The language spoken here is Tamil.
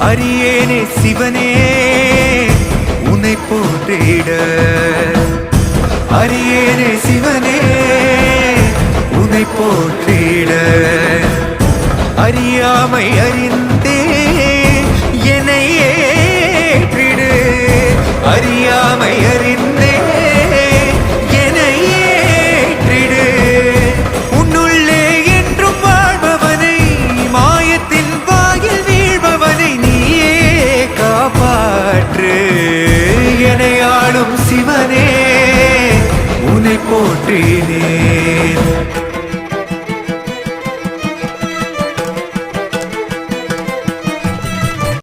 அரியேனே சிவனே உன்னை போற்றிட, அரியேனே சிவனே உன்னை போற்றிட, அறியாமை அறிந்தே என்னை ஏற்றிடு, அறியாமை அறிந்தே என்னை ஏற்றிடு. உன்னுள்ளே என்றும் வாழ்பவனை, மாயத்தின் வாயில் வீழ்பவனை நீயே காப்பாற்று. என்னை ஆளும் சிவனே உன்னை போற்றினே.